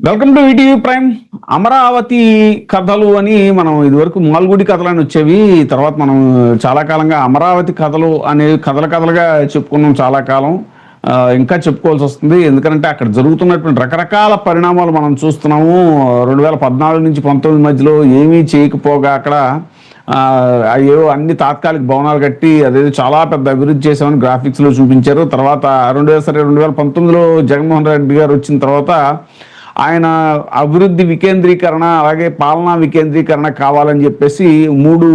Welcome to ETV prime. Amaravati కథలు అని మనం ఇదివరకు మాల్గుడి కథలు అని వచ్చేవి. తర్వాత మనం చాలా కాలంగా అమరావతి కథలు అనేవి కథలుగా చెప్పుకున్నాం చాలా కాలం. ఇంకా చెప్పుకోవాల్సి వస్తుంది, ఎందుకంటే అక్కడ జరుగుతున్నటువంటి రకరకాల పరిణామాలు మనం చూస్తున్నాము. 2014 నుంచి 19 మధ్యలో ఏమీ చేయకపోగా అక్కడ అయ్యో అన్ని తాత్కాలిక భవనాలు కట్టి అదేదో చాలా పెద్ద అభివృద్ధి చేసామని గ్రాఫిక్స్లో చూపించారు. తర్వాత 2019లో జగన్మోహన్ రెడ్డి గారు వచ్చిన తర్వాత ఆయన అభివృద్ధి వికేంద్రీకరణ అలాగే పాలనా వికేంద్రీకరణ కావాలని చెప్పేసి 3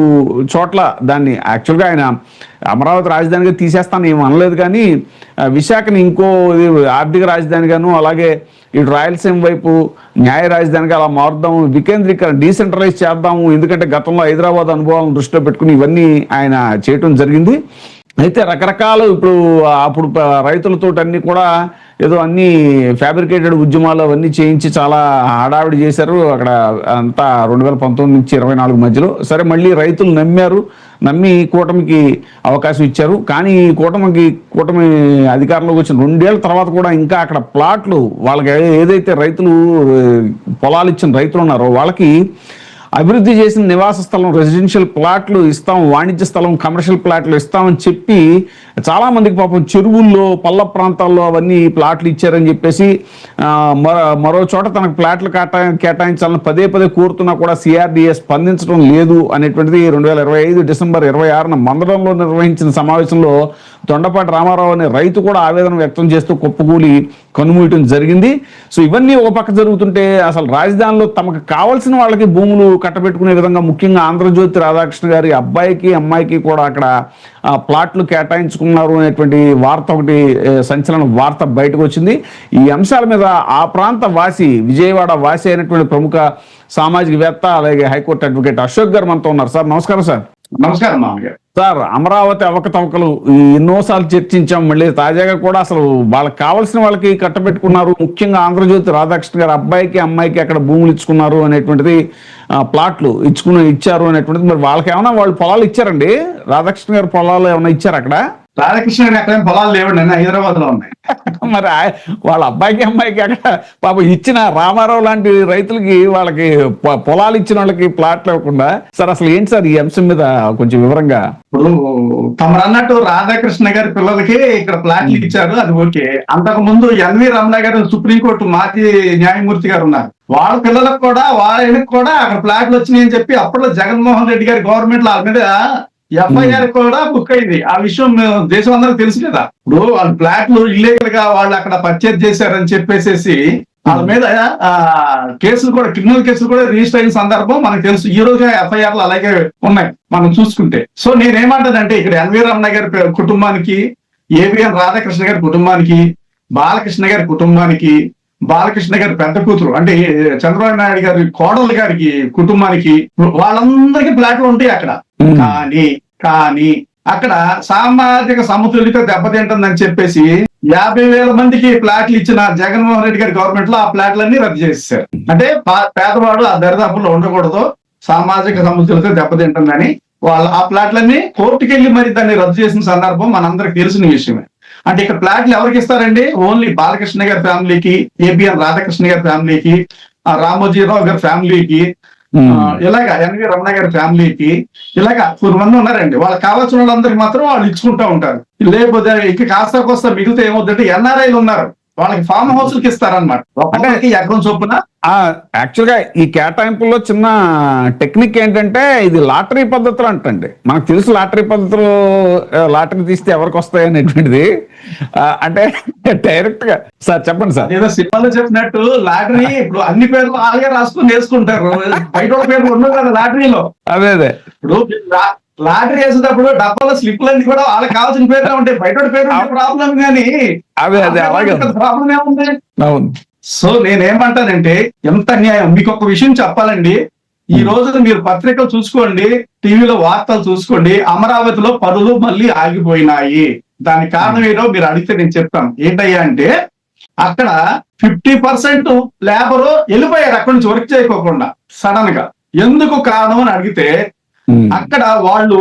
చోట్ల దాన్ని యాక్చువల్గా ఆయన అమరావతి రాజధానిగా తీసేస్తాను ఏమి అనలేదు, కానీ విశాఖని ఇంకో ఆర్థిక రాజధానిగాను అలాగే ఇటు రాయలసీమ వైపు న్యాయ రాజధానిగా అలా మారుద్దాం, వికేంద్రీకరణ డీసెంట్రలైజ్ చేద్దాము, ఎందుకంటే గతంలో హైదరాబాద్ అనుభవాలను దృష్టిలో పెట్టుకుని ఇవన్నీ ఆయన చేయటం జరిగింది. అయితే రకరకాలు అప్పుడు రైతులతో అన్ని కూడా ఏదో అన్ని ఫ్యాబ్రికేటెడ్ ఉద్యమాలు అవన్నీ చేయించి చాలా హడావిడి చేశారు అక్కడ అంతా 2019 నుంచి 24 మధ్యలో. సరే, మళ్ళీ రైతులు నమ్మి కూటమికి అవకాశం ఇచ్చారు. కానీ కూటమి అధికారంలోకి వచ్చిన 2 ఏళ్ల తర్వాత కూడా ఇంకా అక్కడ ప్లాట్లు వాళ్ళకి ఏదైతే రైతులు పొలాలు ఇచ్చిన రైతులు ఉన్నారో వాళ్ళకి అభివృద్ధి చేసిన నివాస స్థలం రెసిడెన్షియల్ ప్లాట్లు ఇస్తాం, వాణిజ్య స్థలం కమర్షియల్ ప్లాట్లు ఇస్తామని చెప్పి చాలామందికి పాపం చెరువుల్లో పల్ల ప్రాంతాల్లో అవన్నీ ప్లాట్లు ఇచ్చారని చెప్పేసి మరో చోట తనకు ప్లాట్లు కేటాయించాలని పదే కోరుతున్నా కూడా సిఆర్డీఏ స్పందించడం లేదు అనేటువంటిది 2025 డిసెంబర్ 26న మందడంలో నిర్వహించిన సమావేశంలో దొండపాటి రామారావు అనే రైతు కూడా ఆవేదన వ్యక్తం చేస్తూ కుప్పకూలి కన్నుమూయటం జరిగింది. సో ఇవన్నీ ఒక పక్క జరుగుతుంటే అసలు రాజధానిలో తమకు కావాల్సిన వాళ్ళకి భూములు కట్టబెట్టుకునే విధంగా ముఖ్యంగా ఆంధ్రజ్యోతి రాధాకృష్ణ గారి అబ్బాయికి అమ్మాయికి కూడా అక్కడ ప్లాట్లు కేటాయించుకున్నారు అనేటువంటి వార్త ఒకటి సంచలన వార్త బయటకు వచ్చింది. ఈ అంశాల మీద ఆ ప్రాంత వాసి విజయవాడ వాసి అయినటువంటి ప్రముఖ సామాజికవేత్త అలాగే హైకోర్టు అడ్వకేట్ అశోక్ గారు మనతో ఉన్నారు. సార్ నమస్కారం. సార్ నమస్కారం మామయ్య. సార్, అమరావతి అవకతవకలు ఎన్నోసార్లు చర్చించాం, మళ్ళీ తాజాగా కూడా అసలు వాళ్ళకి కావాల్సిన వాళ్ళకి కట్టబెట్టుకున్నారు, ముఖ్యంగా ఆంధ్రజ్యోతి రాధాకృష్ణ గారు అబ్బాయికి అమ్మాయికి అక్కడ భూములు ఇచ్చుకున్నారు అనేటువంటిది, ప్లాట్లు ఇచ్చారు అనేటువంటిది. మరి వాళ్ళకి ఏమైనా వాళ్ళు పొలాలు ఇచ్చారండి? రాధాకృష్ణ గారు పొలాలు ఏమైనా ఇచ్చారు అక్కడ? రాధాకృష్ణ గారు అక్కడ పొలాలు లేవండి, హైదరాబాద్ లో ఉన్నాయి. మరి వాళ్ళ అబ్బాయికి అమ్మాయికి అక్కడ పాపం ఇచ్చిన రామారావు లాంటి రైతులకి వాళ్ళకి పొలాలు ఇచ్చిన వాళ్ళకి ప్లాట్లు ఇవ్వకుండా, సార్ అసలు ఏంటి సార్ ఈ అంశం మీద కొంచెం వివరంగా? ఇప్పుడు తమరు అన్నట్టు రాధాకృష్ణ గారి పిల్లలకి ఇక్కడ ప్లాట్లు ఇచ్చారు, అది ఓకే. అంతకు ముందు ఎన్వి రమణ గారు సుప్రీంకోర్టు మాజీ న్యాయమూర్తి గారు ఉన్నారు, వాళ్ళ పిల్లలకు కూడా వాళ్ళకి కూడా అక్కడ ప్లాట్లు వచ్చినాయని చెప్పి అప్పట్లో జగన్మోహన్ రెడ్డి గారి గవర్నమెంట్ వాళ్ళ మీద ఎఫ్ఐఆర్ కూడా బుక్ అయింది. ఆ విషయం దేశం అందరికి తెలుసు కదా. ఇప్పుడు వాళ్ళ ఫ్లాట్లు ఇల్లీగల్ గా వాళ్ళు అక్కడ పర్చేజ్ చేశారని చెప్పేసి వాళ్ళ మీద కేసులు కూడా, క్రిమినల్ కేసులు కూడా రిజిస్టర్ అయిన సందర్భం మనకు తెలుసు. ఈ రోజు ఎఫ్ఐఆర్లు అలాగే ఉన్నాయి మనం చూసుకుంటే. సో నేనేమంటానంటే ఇక్కడ ఎన్వి రమణ గారి కుటుంబానికి, ఏవిఎన్ రాధాకృష్ణ గారి కుటుంబానికి, బాలకృష్ణ గారి కుటుంబానికి, బాలకృష్ణ గారి పెద్ద కూతురు అంటే చంద్రబాబు నాయుడు గారి కోడలు గారికి కుటుంబానికి వాళ్ళందరికీ ప్లాట్లు ఉంటాయి అక్కడ. కానీ అక్కడ సామాజిక సమతుల్యత దెబ్బతింటుందని చెప్పేసి 50,000 మందికి ప్లాట్లు ఇచ్చిన జగన్మోహన్ రెడ్డి గారి గవర్నమెంట్ లో ఆ ప్లాట్లన్నీ రద్దు చేసేసారు. అంటే పేదవాడు ఆ దరిదాపుల్లో ఉండకూడదు, సామాజిక సమతుల్యత దెబ్బతింటుందని వాళ్ళు ఆ ప్లాట్లన్నీ కోర్టుకు వెళ్ళి మరి దాన్ని రద్దు చేసిన సందర్భం మనందరికి తెలిసిన విషయమే. అంటే ఇక్కడ ప్లాట్లు ఎవరికి ఇస్తారండి? ఓన్లీ బాలకృష్ణ గారి ఫ్యామిలీకి, ఏబిఎన్ రాధాకృష్ణ గారి ఫ్యామిలీకి, రామోజీరావు గారి ఫ్యామిలీకి, ఇలాగా ఎన్వి రమణ గారి ఫ్యామిలీకి, ఇలాగా 4 మంది ఉన్నారండి. వాళ్ళకి కావాల్సిన వాళ్ళందరికి మాత్రం వాళ్ళు ఇచ్చుకుంటా ఉంటారు. లేకపోతే ఇక కాస్త కోస్త మిగిలితే ఏమవుతుందంటే ఎన్ఆర్ఐలు ఉన్నారు, వాళ్ళకి ఫామ్ హౌస్లకి ఇస్తారనమాట. అంటే ఎకరం చొప్పున. యాక్చువల్గా ఈ కేటాయింపుల్లో చిన్న టెక్నిక్ ఏంటంటే ఇది లాటరీ పద్ధతులు అంటండి. మనకు తెలుసు లాటరీ పద్ధతులు, లాటరీ తీస్తే ఎవరికి వస్తాయి అనేటువంటిది. అంటే డైరెక్ట్ గా సార్ చెప్పండి సార్. ఏదో సినిమాలో చెప్పినట్టు లాటరీ ఇప్పుడు అన్ని పేర్లు అలాగే రాసుకుని వేసుకుంటారు, బయట పేర్లు ఉండవు కదా లాటరీలో. అదే ఇప్పుడు లాటరీ వేసేటప్పుడు డబ్బాలో స్లిప్లన్నీ కూడా వాళ్ళకి కావాల్సిన పేర్లు ఉంటాయి, బయట పేరు ప్రాబ్లం కానీ అలాగే ప్రాబ్లం ఏముంది? అవును. సో నేనేమంటానంటే ఎంత అన్యాయం. మీకు ఒక విషయం చెప్పాలండి, ఈ రోజు మీరు పత్రికలు చూసుకోండి, టీవీలో వార్తలు చూసుకోండి, అమరావతిలో పనులు మళ్ళీ ఆగిపోయినాయి. దానికి కారణం ఏదో మీరు అడిగితే నేను చెప్తాను. ఏంటయ్యా అంటే అక్కడ 50% లేబరు వెళ్ళిపోయారు అక్కడి నుంచి వర్క్ చేయకోకుండా సడన్ గా. ఎందుకు కారణం అని అడిగితే అక్కడ వాళ్ళు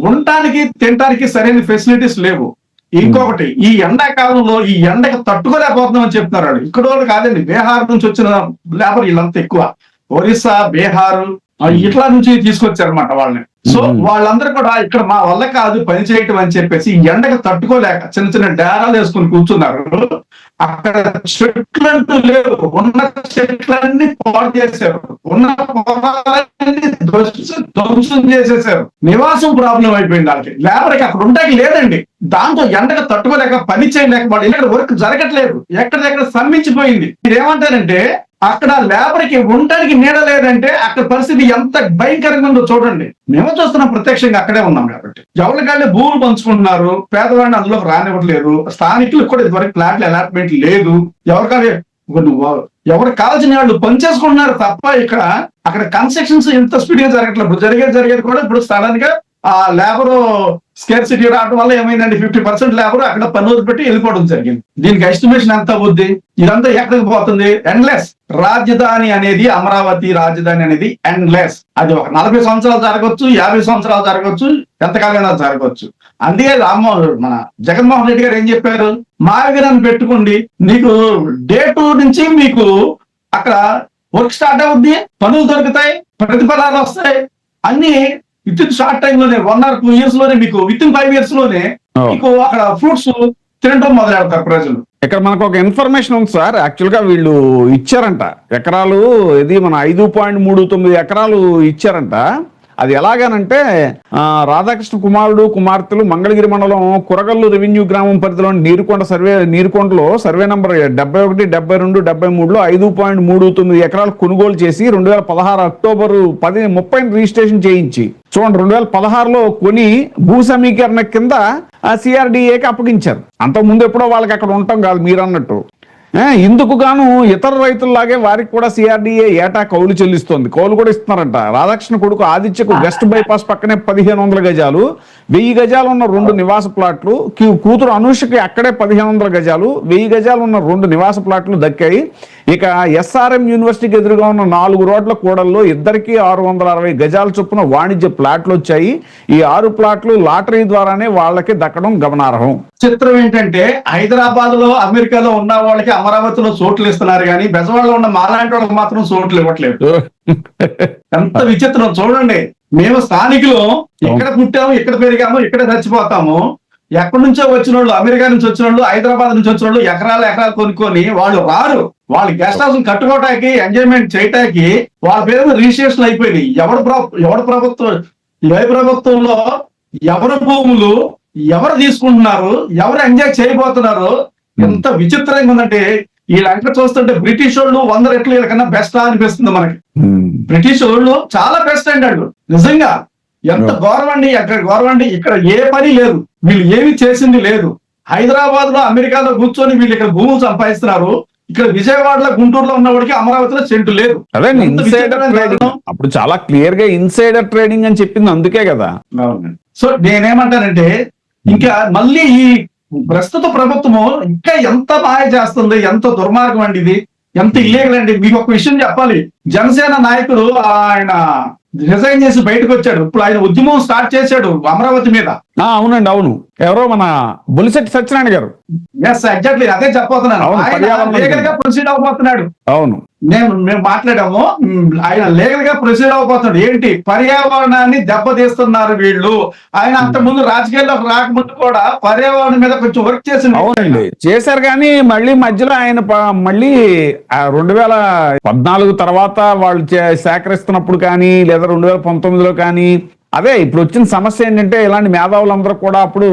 ఉండటానికి తినడానికి సరైన ఫెసిలిటీస్ లేవు. ఇంకొకటి ఈ ఎండాకాలంలో ఈ ఎండకు తట్టుకోలేకపోతున్నామని చెప్తున్నారు వాళ్ళు. ఇక్కడ వాళ్ళు కాదండి, బీహార్ నుంచి వచ్చిన లేబర్ వీళ్ళంతా ఎక్కువ, ఒరిస్సా, బీహార్ ఇట్లా నుంచి తీసుకొచ్చారనమాట వాళ్ళని. సో వాళ్ళందరూ కూడా ఇక్కడ మా వల్ల కాదు పని చేయటం అని చెప్పేసి ఈ ఎండకు తట్టుకోలేక చిన్న చిన్న డేరాలు వేసుకుని కూర్చున్నారు. అక్కడ చెట్లంటూ లేవు, ఉన్న చెట్లన్నీ పాడు చేశారు, ఉన్న పొలాలన్నీ ధ్వంసం చేసేసారు. నివాసం ప్రాబ్లం అయిపోయింది వాళ్ళకి. లేబర్కి అక్కడ ఉండడానికి లేదండి. దాంతో ఎండకు తట్టుకోలేక పని చేయలేక వాళ్ళు ఇక్కడ వర్క్ జరగట్లేదు, ఎక్కడిదెక్కడ స్తంభించిపోయింది. మీరేమంటారంటే అక్కడ లేబర్ కి ఉండడానికి నీడ లేదంటే అక్కడ పరిస్థితి ఎంత భయంకరంగా ఉందో చూడండి. మేము చూస్తున్నాం, ప్రత్యక్షంగా అక్కడే ఉన్నాం కాబట్టి. ఎవరికాళ్ళే భూములు పంచుకుంటున్నారు, పేదవాడిని అందులోకి రానివ్వట్లేదు. స్థానికులకు కూడా ఇదివరకు ప్లాట్ల అలాట్మెంట్ లేదు. ఎవరికి కావాల్సిన వాళ్ళు పనిచేసుకుంటున్నారు తప్ప అక్కడ కన్స్ట్రక్షన్స్ ఎంత స్పీడ్ గా జరగట్లేదు. ఇప్పుడు జరిగేది కూడా ఇప్పుడు సడన్ గా ఆ లేబర్ స్కేర్ సిటీ రావడం వల్ల ఏమైందండి, 50% లేబర్ అక్కడ పన్నులు పెట్టి వెళ్ళిపోవడం జరిగింది. దీనికి ఎస్టిమేషన్ ఎంత అవుద్ది? ఇదంతా ఎక్కడికి పోతుంది? ఎండ్లెస్. రాజధాని అనేది, అమరావతి రాజధాని అనేది ఎండ్లెస్. అది ఒక 40 సంవత్సరాలు జరగవచ్చు, 50 సంవత్సరాలు జరగవచ్చు, ఎంతకాలైనా జరగవచ్చు. అందుకే మన జగన్మోహన్ రెడ్డి గారు ఏం చెప్పారు, మావిగనని పెట్టుకోండి, నీకు డే 2 నుంచి మీకు అక్కడ వర్క్ స్టార్ట్ అవుద్ది, పనులు దొరుకుతాయి, ప్రతిఫలాలు వస్తాయి, అన్ని విత్ ఇన్ షార్ట్ టైం లోనే 1 or 2 years లోనే మీకు విత్ ఇన్ 5 years లోనే మీకు అక్కడ ఫ్రూట్స్ తినడం మొదలెడతారు ప్రజలు. ఇక్కడ మనకు ఒక ఇన్ఫర్మేషన్ ఉంది సార్. యాక్చువల్ గా వీళ్ళు ఇచ్చారంట ఎకరాలు, ఇది మన 5.39 ఎకరాలు ఇచ్చారంట. అది ఎలాగానంటే రాధాకృష్ణ కుమారుడు కుమార్తెలు మంగళగిరి మండలం కురగల్లు రెవెన్యూ గ్రామం పరిధిలోని నీరుకొండలో సర్వే నంబర్ 71, 72, 73లో 5.39 ఎకరాలు కొనుగోలు చేసి 2016 అక్టోబర్ 10-30 రిజిస్ట్రేషన్ చేయించి చూడండి, 2016లో కొని భూ సమీకరణ కింద సిఆర్డిఏకి అప్పగించారు. అంతకుముందు ఎప్పుడో వాళ్ళకి అక్కడ ఉండటం కాదు మీరు అన్నట్టు. ఇందుకు గాను ఇతర రైతుల్లాగే వారికి కూడా సిఆర్డిఏ ఏటా కౌలు చెల్లిస్తోంది. కౌలు కూడా ఇస్తున్నారంట. రాధాకృష్ణ కొడుకు ఆదిత్యకు వెస్ట్ బైపాస్ పక్కనే 1500 గజాలు, 1000 గజాలు ఉన్న 2 నివాస ప్లాట్లు, కూతురు అనుషకి అక్కడే 1500 గజాలు, 1000 గజాలు ఉన్న 2 నివాస ప్లాట్లు దక్కాయి. ఇక ఎస్ఆర్ఎం యూనివర్సిటీకి ఎదురుగా ఉన్న 4 రోడ్ల కూడల్లో ఇద్దరికి 660 గజాల చొప్పున వాణిజ్య ప్లాట్లు వచ్చాయి. ఈ 6 ప్లాట్లు లాటరీ ద్వారానే వాళ్ళకి దక్కడం గమనార్హం. చిత్రం ఏంటంటే హైదరాబాద్ లో, అమెరికాలో ఉన్న వాళ్ళకి అమరావతిలో చోట్లు ఇస్తున్నారు కానీ బెజవాడలో ఉన్న మాలాంటి వాళ్ళకి మాత్రం చోట్లు ఇవ్వట్లేదు. ఎంత విచిత్రం చూడండి. మేము స్థానికులు, ఇక్కడ పుట్టాము, ఇక్కడ పెరిగాము, ఇక్కడ చచ్చిపోతాము. ఎక్కడి నుంచో వచ్చిన వాళ్ళు, అమెరికా నుంచి వచ్చిన వాళ్ళు, హైదరాబాద్ నుంచి వచ్చిన వాళ్ళు ఎకరాలు కొనుక్కొని వాళ్ళు రారు. వాళ్ళు గెస్ట్ హౌస్ కట్టుకోవటానికి, ఎంజాయ్మెంట్ చేయటానికి వాళ్ళ పేరు రిజిస్ట్రేషన్ అయిపోయినాయి. ఎవడు ప్రభుత్వంలో ఎవరి భూములు ఎవరు తీసుకుంటున్నారు, ఎవరు ఎంజాయ్ చేయబోతున్నారు, ఎంత విచిత్రంగా ఉందంటే వీళ్ళంతా చూస్తుంటే బ్రిటిష్ వాళ్ళు 100 రెట్లు వీళ్ళకన్నా బెస్ట్ అనిపిస్తుంది మనకి. బ్రిటిష్ వాళ్ళు చాలా బెస్ట్ అంటాడు నిజంగా. ఎంత గౌరవండి, అక్కడ గౌరవండి, ఇక్కడ ఏ పని లేదు, వీళ్ళు ఏమి చేసింది లేదు. హైదరాబాద్ లో, అమెరికాలో కూర్చొని వీళ్ళు ఇక్కడ భూములు సంపాదిస్తున్నారు. ఇక్కడ విజయవాడలో, గుంటూరులో ఉన్నవాడికి అమరావతిలో సెంటు లేదు. అదే అప్పుడు చాలా క్లియర్ గా ఇన్సైడర్ ట్రేడింగ్ అని చెప్పింది అందుకే కదా. సో నేనేమంటానంటే ఇంకా మళ్ళీ ఈ ప్రస్తుత ప్రభుత్వము ఇంకా ఎంత మాయ చేస్తుంది, ఎంత దుర్మార్గం అండి ఇది, ఎంత ఇల్లీగల్ అండి. మీకు ఒక విషయం చెప్పాలి, జనసేన నాయకుడు ఆయన రిజైన్ చేసి బయటకు వచ్చాడు. ఇప్పుడు ఆయన ఉద్యమం స్టార్ట్ చేశాడు అమరావతి మీద. అవునండి, అవును. ఎవరో మన బొలిశెట్టి సత్యనారాయణ గారు. ఎగ్జాక్ట్లీ అదే చెప్పబోతున్నాను. లీగల్ గా ప్రొసీడ్ అవబోతున్నాడు. అవును, మేము మాట్లాడాము, ఆయన లీగల్ గా ప్రొసీడ్ అవబోతున్నాడు. ఏంటి, పర్యావరణాన్ని దెబ్బతీస్తున్నారు వీళ్ళు. ఆయన అంత ముందు రాజకీయాల్లోకి రాకముందు కూడా పర్యావరణం మీద కొంచెం వర్క్ చేసింది. అవునండి, చేశారు. కానీ మళ్ళీ మధ్యలో ఆయన మళ్ళీ 2014 తర్వాత వాళ్ళు సేకరిస్తున్నప్పుడు కానీ, లేదా 2019లో కానీ, అదే ఇప్పుడు వచ్చిన సమస్య ఏంటంటే ఇలాంటి మేధావులందరూ కూడా అప్పుడు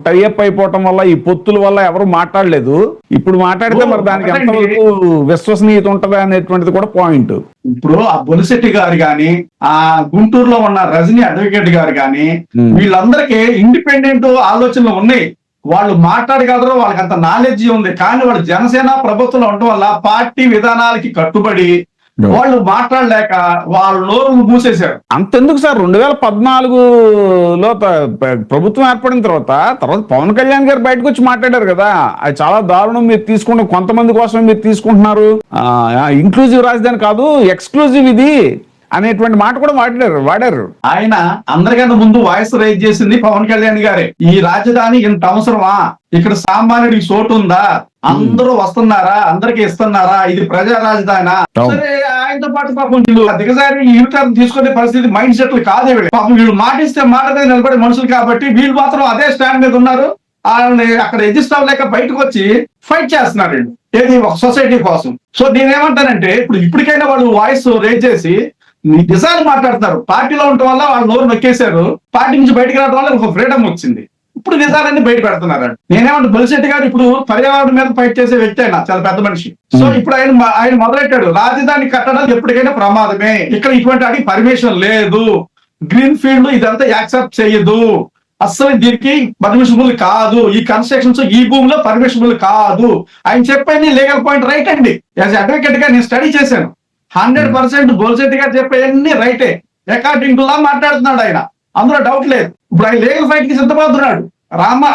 టైఅప్ అయిపోవటం వల్ల, ఈ పొత్తుల వల్ల ఎవరు మాట్లాడలేదు. ఇప్పుడు మాట్లాడితే మరి దానికి ఎంతవరకు విశ్వసనీయత ఉంటది అనేటువంటిది కూడా పాయింట్. ఇప్పుడు ఆ బొలిశెట్టి గారు గాని, ఆ గుంటూరులో ఉన్న రజనీ అడ్వకేట్ గారు గాని, వీళ్ళందరికీ ఇండిపెండెంట్ ఆలోచనలు ఉన్నాయి. వాళ్ళు మాట్లాడగలరు, వాళ్ళకి అంత నాలెడ్జ్ ఉంది. కానీ వాళ్ళు జనసేన ప్రభుత్వంలో ఉండటం వల్ల పార్టీ విధానాలకి కట్టుబడి వాళ్ళు మాట్లాడలేక వాళ్ళు నోరు మూసేశారు. అంతెందుకు సార్, 2014లో ప్రభుత్వం ఏర్పడిన తర్వాత పవన్ కళ్యాణ్ గారు బయటకు వచ్చి మాట్లాడారు కదా, అది చాలా దారుణం, మీరు తీసుకుంటే కొంతమంది కోసమే మీరు తీసుకుంటున్నారు, ఇంక్లూజివ్ రాజధాని కాదు, ఎక్స్క్లూజివ్ ఇది అనేటువంటి మాట కూడా వాడారు. ఆయన అందరికన్నా ముందు వాయిస్ రైజ్ చేసింది పవన్ కళ్యాణ్ గారే. ఈ రాజధాని ఇంత అవసరమా, ఇక్కడ సామాన్యుడికి చోటు ఉందా, అందరూ వస్తున్నారా, అందరికి ఇస్తున్నారా, ఇది ప్రజా రాజధానా? సరే, ఆయనతో పాటు పాపం వీళ్ళు దిగజారి యూటర్న్ తీసుకునే పరిస్థితి మైండ్ సెట్లు కాదే. పాపం వీళ్ళు మాటిస్తే మాట మీద నిలబడే మనుషులు కాబట్టి వీళ్ళు మాత్రం అదే స్టాండ్ మీద ఉన్నారు. వాళ్ళని అక్కడ ఎదిస్తాం లేక బయటకు వచ్చి ఫైట్ చేస్తున్నారు ఏది ఒక సొసైటీ కోసం. సో నేనేమంటానంటే ఇప్పటికైనా వాళ్ళు వాయిస్ రేజ్ చేసి నిజాలు మాట్లాడుతున్నారు. పార్టీలో ఉండటం వల్ల వాళ్ళు నోరు నొక్కేశారు, పార్టీ నుంచి బయటకు రావడం వల్ల ఒక ఫ్రీడమ్ వచ్చింది. ఇప్పుడు నిజాలన్నీ బయట పెడుతున్నారు. నేనేమంటే బొలిశెట్టి గారు ఇప్పుడు పర్యావరణం మీద ఫైట్ చేసే వ్యక్తి అయినా చాలా పెద్ద మనిషి. సో ఇప్పుడు ఆయన మొదలెట్టాడు, రాజధాని కట్టడం ఎప్పటికైనా ప్రమాదమే, ఇక్కడ ఇటువంటి వాటికి పర్మిషన్ లేదు, గ్రీన్ ఫీల్డ్ ఇదంతా యాక్సెప్ట్ చేయదు, అస్సలు దీనికి పర్మిషనబుల్ కాదు, ఈ కన్స్ట్రక్షన్స్ ఈ భూమిలో పర్మిషనబుల్ కాదు. ఆయన చెప్పేది లీగల్ పాయింట్ రైట్ అండి. యాజ్ అడ్వకేట్ గా నేను స్టడీ చేశాను. 100% బొలిశెట్టి గారు చెప్పేవన్నీ రైటే, అకార్డింగ్ టు లా మాట్లాడుతున్నాడు ఆయన, అందులో డౌట్ లేదు. ఇప్పుడు ఆయన లీగల్ ఫైట్ కి సిద్ధమవుతున్నాడు.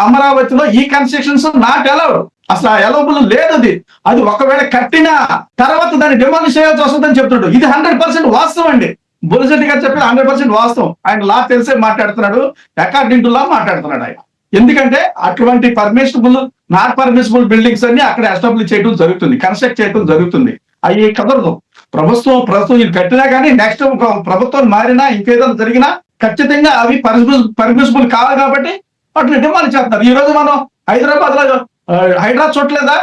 అమరావతిలో ఈ కన్స్ట్రక్షన్స్ నాట్ అలౌడ్, అసలు అలౌబుల్ లేదు. అది ఒకవేళ కట్టినా తర్వాత దాన్ని డిమాలిష్ చేయాల్సి వస్తుందని చెప్తున్నాడు. ఇది 100% వాస్తవం అండి. బొలిశెట్టి గారు చెప్పేది 100% వాస్తవం. ఆయన లా తెలిసే మాట్లాడుతున్నాడు, అకార్డింగ్ టు లా మాట్లాడుతున్నాడు ఆయన. ఎందుకంటే అటువంటి నాట్ పర్మిసిబుల్ బిల్డింగ్స్ అన్ని అక్కడ ఎస్టాబ్లిష్ చేయడం జరుగుతుంది, కన్స్ట్రక్ట్ చేయడం జరుగుతుంది. అవి కదలదు. ప్రభుత్వం ఇది కట్టినా కానీ నెక్స్ట్ ప్రభుత్వం మారినా ఇంకేదైనా జరిగినా ఖచ్చితంగా అవి పర్మిసిబుల్ కాదు కాబట్టి వాటిని డిమాండ్ చేస్తున్నారు. ఈ రోజు మనం హైదరాబాద్ లో హైడ్రా చూడలేదా,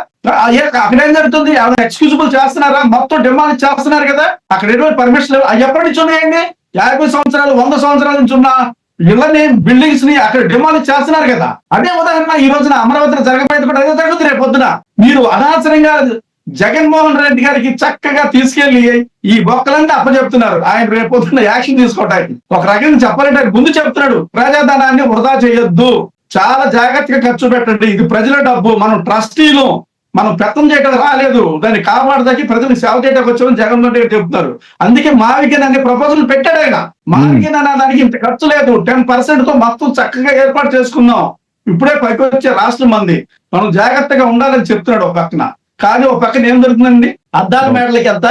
అక్కడేం జరుగుతుంది, ఎక్స్క్యూజబుల్ చేస్తున్నారా, మొత్తం డిమాండ్ చేస్తున్నారు కదా. అక్కడ ఎటువంటి పర్మిషన్ ఎప్పటి నుంచి ఉన్నాయండి, 50 సంవత్సరాలు 100 సంవత్సరాల నుంచి ఉన్న ఇళ్ళని బిల్డింగ్స్ ని అక్కడ డిమాండ్ చేస్తున్నారు కదా. అదే ఉదాహరణ ఈ రోజున అమరావతిలో జరగబోయేది కూడా అదే జరుగుతుంది. రేపు పొద్దున మీరు అనవసరంగా జగన్మోహన్ రెడ్డి గారికి చక్కగా తీసుకెళ్లి ఈ బొక్కలన్నీ అప్పచెప్తున్నారు. ఆయన రేపు పొద్దున్న యాక్షన్ తీసుకోవడానికి ఒక రకంగా చెప్పాలంటే ఆయన ముందు చెప్తున్నాడు, ప్రజాధనాన్ని వృధా చేయొద్దు, చాలా జాగ్రత్తగా ఖర్చు పెట్టండి, ఇది ప్రజల డబ్బు, మనం ట్రస్టీలు, మనం పెత్తం చేయడం రాలేదు, దాన్ని కాపాడదానికి ప్రజలకు సేవ చేయడానికి వచ్చామని జగన్మోహన్ రెడ్డి చెప్తున్నారు. అందుకే మావికేన్ అనే ప్రపోజల్ పెట్టాడు ఆయన. మావికేన్ అనే దానికి ఇంత ఖర్చు లేదు, 10% తో మొత్తం చక్కగా ఏర్పాటు చేసుకుందాం, ఇప్పుడే పైకి వచ్చే రాష్ట్రం మంది, మనం జాగ్రత్తగా ఉండాలని చెప్తున్నాడు ఒక పక్కన. కానీ ఒక పక్కన ఏం జరుగుతుందండి, అద్దాల మేడలకి ఎంత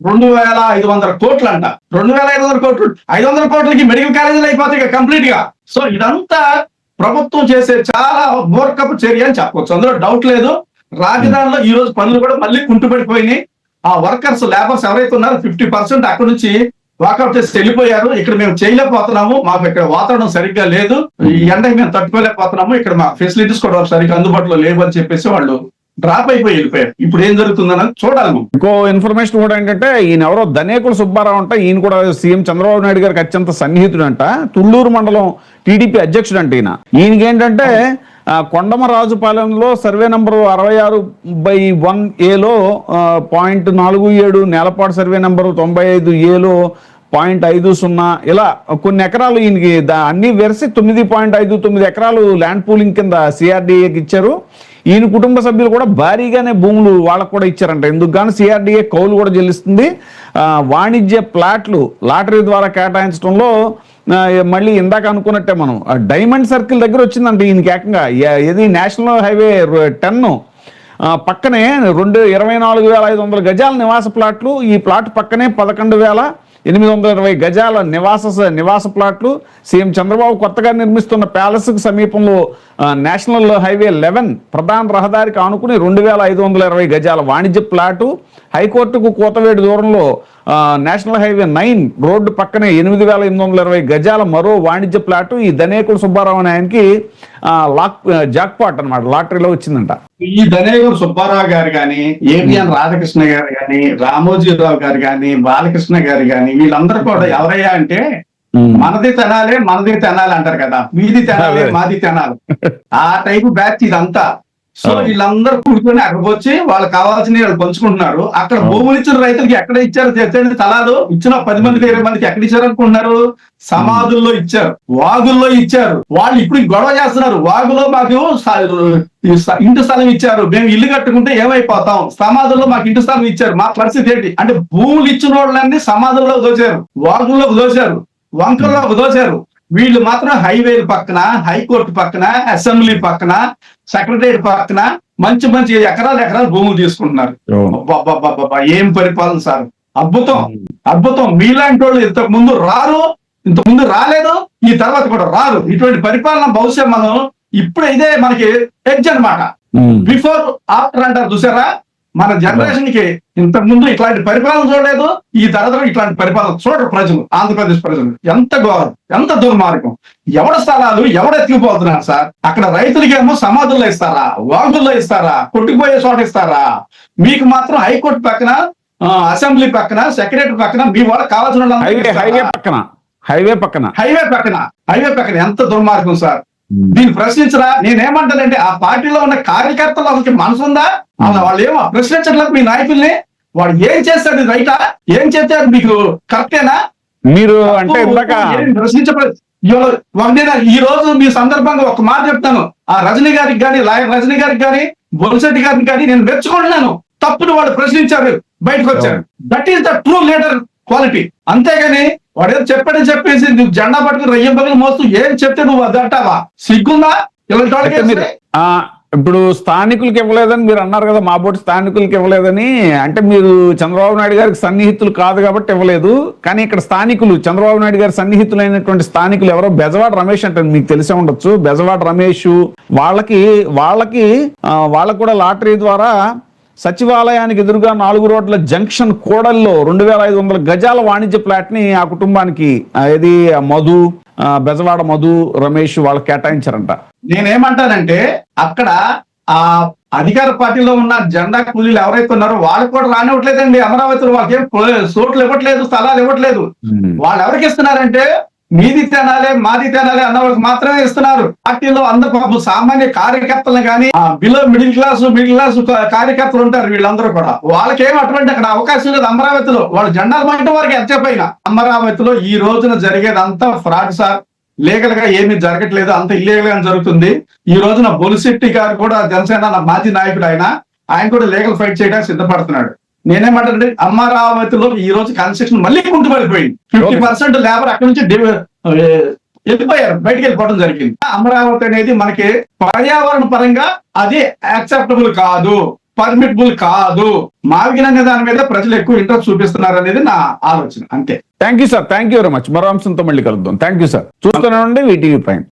2500 కోట్లు అంట. 2500 కోట్లు, 500 కోట్లకి మెడికల్ కాలేజీలు అయిపోతాయి కంప్లీట్ గా. సో ఇదంతా ప్రభుత్వం చేసే చాలా మూర్ఖపు చర్య అని చెప్పవచ్చు, అందులో డౌట్ లేదు. రాజధానిలో ఈ రోజు పనులు కూడా మళ్ళీ కుంటుపడిపోయినాయి. ఆ వర్కర్స్ లేబర్స్ ఎవరైతే ఉన్నారో 50% అక్కడ నుంచి వాకౌట్ చేసి వెళ్ళిపోయారు. ఇక్కడ మేము చేయలేకపోతున్నాము, మాకు ఇక్కడ వాతావరణం సరిగ్గా లేదు, ఈ ఎండకి మేము తట్టుకోలేకపోతున్నాము, ఇక్కడ మా ఫెసిలిటీస్ కూడా సరిగ్గా అందుబాటులో లేవు అని చెప్పేసి వాళ్ళు డ్రాప్ అయిపోయి వెళ్ళిపోయారు. ఇప్పుడు ఏం జరుగుతుందని చూడాలి. ఇంకో ఇన్ఫర్మేషన్ కూడా ఏంటంటే, ఈయన ఎవరో దనేకుల సుబ్బారావు అంట, ఈయన కూడా సీఎం చంద్రబాబు నాయుడు గారికి అత్యంత సన్నిహితుడు అంట, తుళ్ళూరు మండలం టీడీపీ అధ్యక్షుడు అంట. ఈయనకి ఏంటంటే కొండమరాజుపాలెంలో survey number 66/1A .47, Nelapadu survey number 95A 0.50 ఇలా కొన్ని ఎకరాలు ఈయనకి అన్ని వెరసి 9.59 ఎకరాలు ల్యాండ్ పూలింగ్ కింద సిఆర్డీఏకి ఇచ్చారు. ఈయన కుటుంబ సభ్యులు కూడా భారీగానే భూములు వాళ్ళకు కూడా ఇచ్చారంట. ఎందుకు గాను సిఆర్డీఏ కౌలు కూడా చెల్లిస్తుంది. వాణిజ్య ప్లాట్లు లాటరీ ద్వారా కేటాయించడంలో మళ్ళీ ఇందాక అనుకున్నట్టే మనం డైమండ్ సర్కిల్ దగ్గర వచ్చిందంటే ఈయనకి ఏకంగా ఏది నేషనల్ హైవే 10 పక్కనే 24,500 గజాల నివాస ప్లాట్లు, ఈ ప్లాట్ పక్కనే 11,820 గజాల నివాస ప్లాట్లు. సీఎం చంద్రబాబు కొత్తగా నిర్మిస్తున్న ప్యాలెస్ కు సమీపంలో నేషనల్ హైవే 11 ప్రధాన రహదారికి ఆనుకుని 2,520 గజాల వాణిజ్య ప్లాటు, హైకోర్టుకు కోతవేడు దూరంలో నేషనల్ హైవే 9 రోడ్డు పక్కనే 8,820 గజాల మరో వాణిజ్య ప్లాటు. ఈ దనేకుల సుబ్బారావు అనే ఆయనకి జాక్పాట్ అన్నమాట, లాటరీలో వచ్చిందంట. ఈ దనేకుల సుబ్బారావు గారు కానీ, ఏబిఎన్ రాధాకృష్ణ గారు కానీ, రామోజీరావు గారు కానీ, బాలకృష్ణ గారు కానీ, వీళ్ళందరూ కూడా ఎవరయ్యా అంటే మనది తినాలి అంటారు కదా, మీది తినాలి మాది తినాలి, ఆ టైపు బ్యాచ్ ఇదంతా. సో వీళ్ళందరూ కూడుకొని అక్కడికి వచ్చి వాళ్ళకి కావాల్సినవి వాళ్ళు పంచుకుంటున్నారు. అక్కడ భూములు ఇచ్చిన రైతులకి ఎక్కడ ఇచ్చారు తెచ్చండి, తలాలు ఇచ్చిన 10 మంది 20 మందికి ఎక్కడ ఇచ్చారు అనుకుంటున్నారు, సమాధుల్లో ఇచ్చారు, వాగుల్లో ఇచ్చారు. వాళ్ళు ఇప్పుడు గొడవ చేస్తున్నారు, వాగులో మాకు ఇంటి స్థలం ఇచ్చారు, మేము ఇల్లు కట్టుకుంటే ఏమైపోతాం, సమాధుల్లో మాకు ఇంటి స్థలం ఇచ్చారు, మా పరిస్థితి ఏంటి అంటే, భూములు ఇచ్చిన వాళ్ళన్నీ సమాధుల్లోకి దోచారు, వాగుల్లోకి దోచారు, వంకల్లోకి దోచారు. వీళ్ళు మాత్రం హైవేల పక్కన, హైకోర్టు పక్కన, అసెంబ్లీ పక్కన, సెక్రటరియట్ పక్కన మంచి ఎకరాలు భూములు తీసుకుంటున్నారు. ఏం పరిపాలన సార్, అద్భుతం, అద్భుతం. మీలాంటి వాళ్ళు ఇంతకు ముందు రాలేదు, ఈ తర్వాత కూడా రారు. ఇటువంటి పరిపాలన బహుశా మనం ఇప్పుడు ఇదే మనకి ఎడ్జ్ అనమాట. బిఫోర్ ఆఫ్టర్ అంటారు చూసారా, మన జనరేషన్ కి ఇంతకు ముందు ఇట్లాంటి పరిపాలన చూడలేదు, ఈ తర్వాత ఇట్లాంటి పరిపాలన చూడరు ప్రజలు, ఆంధ్రప్రదేశ్ ప్రజలు. ఎంత ఘోరం, ఎంత దుర్మార్గం. ఎవడ స్థలాలు ఎవడెత్తుకుపోతున్నారు సార్? అక్కడ రైతులకేమో సమాధుల్లో ఇస్తారా, వాగుల్లో ఇస్తారా, కొట్టుకుపోయే చోట ఇస్తారా? మీకు మాత్రం హైకోర్టు పక్కన, అసెంబ్లీ పక్కన, సెక్రటరీ పక్కన మీ వాళ్ళకి కావాల్సిన హైవే పక్కన ఎంత దుర్మార్గం సార్! దీన్ని ప్రశ్నించరా? నేనేమంటానంటే ఆ పార్టీలో ఉన్న కార్యకర్తలు అసలు మనసు ఉందా? వాళ్ళు ఏమో ప్రశ్నించట్లేదు మీ నాయకుల్ని. వాడు ఏం చేస్తాడు రైటా, ఏం చేస్తాడు మీకు కరెక్టేనా? మీరు అంటే ప్రశ్నించలేదు. ఈ రోజు మీ సందర్భంగా ఒక మాట చెప్తాను. ఆ రజనీ గారికి కానీ, లాయర్ రజనీ గారికి కానీ, బొలిశెట్టి గారికి కానీ నేను మెచ్చుకుంటున్నాను. తప్పును వాళ్ళు ప్రశ్నించారు, బయటకు వచ్చారు. That is the true leader quality. అంతేగాని వాడు ఏదో చెప్పాడని చెప్పేసి నువ్వు జెండా పట్టుకుని రయ్యం పక్కన మోస్తూ ఏం చెప్తే నువ్వు అది అంటావా? సిగ్గుందా ఇలాంటి వాళ్ళకి? ఇప్పుడు స్థానికులకి ఇవ్వలేదని మీరు అన్నారు కదా, మా బోటి స్థానికులకి ఇవ్వలేదని. అంటే మీరు చంద్రబాబు నాయుడు గారికి సన్నిహితులు కాదు కాబట్టి ఇవ్వలేదు. కానీ ఇక్కడ స్థానికులు, చంద్రబాబు నాయుడు గారి సన్నిహితులైనటువంటి స్థానికులు ఎవరో బెజవాడ రమేష్ అంటే మీకు తెలిసే ఉండొచ్చు. బెజవాడ రమేష్ వాళ్ళకి కూడా లాటరీ ద్వారా సచివాలయానికి ఎదురుగా 4 రోడ్ల జంక్షన్ కూడల్లో 2500 గజాల వాణిజ్య ప్లాట్ ని ఆ కుటుంబానికి ఇది బెజవాడ మధు రమేష్ వాళ్ళకి కేటాయించారంట. నేనేమంటానంటే అక్కడ ఆ అధికార పార్టీలో ఉన్న జెండా కూలీలు ఎవరైతే ఉన్నారో వాళ్ళకి కూడా రానివ్వట్లేదండి. అమరావతిలో వాళ్ళకేం చోట్లు ఇవ్వట్లేదు, స్థలాలు ఇవ్వట్లేదు. వాళ్ళు ఎవరికి ఇస్తున్నారంటే మీది తినాలి మాది తినాలి అన్న వాళ్ళకి మాత్రమే ఇస్తున్నారు. పార్టీలో అందరూ సామాన్య కార్యకర్తలను కానీ, బిలో మిడిల్ క్లాస్ కార్యకర్తలు ఉంటారు. వీళ్ళందరూ కూడా వాళ్ళకేం అటువంటి అక్కడ అవకాశం లేదు. అమరావతిలో వాళ్ళు జెండాలు మాట వారికి ఎంతసేపైనా. అమరావతిలో ఈ రోజున జరిగేది అంతా ఫ్రాడ్ సార్. లీగల్ గా ఏమీ జరగట్లేదు, అంత ఇల్లీగల్ గా జరుగుతుంది. ఈ రోజున బొలిశెట్టి గారు కూడా జనసేన మాజీ నాయకుడు, ఆయన కూడా లీగల్ ఫైట్ చేయడానికి సిద్ధపడుతున్నాడు. నేనేమంటానంటే అమరావతిలో ఈ రోజు కన్స్ట్రక్షన్ మళ్ళీ కుంటుపడిపోయింది. 50% లేబర్ అక్కడి నుంచి వెళ్ళిపోయారు, బయటకు వెళ్ళిపోవడం జరిగింది. అమరావతి అనేది మనకి పర్యావరణ పరంగా అది యాక్సెప్టబుల్ కాదు, పర్మిటబుల్ కాదు. మావిగినంగా దాని మీద ప్రజలు ఎక్కువ ఇంట్రెస్ట్ చూపిస్తున్నారు అనేది నా ఆలోచన. అంతే. Thank you sir, thank you very much. మరో అంశంతో మళ్ళీ కలుద్దాం. Thank you sir. చూస్తూనే ఉండండి VTV ప్రైమ్.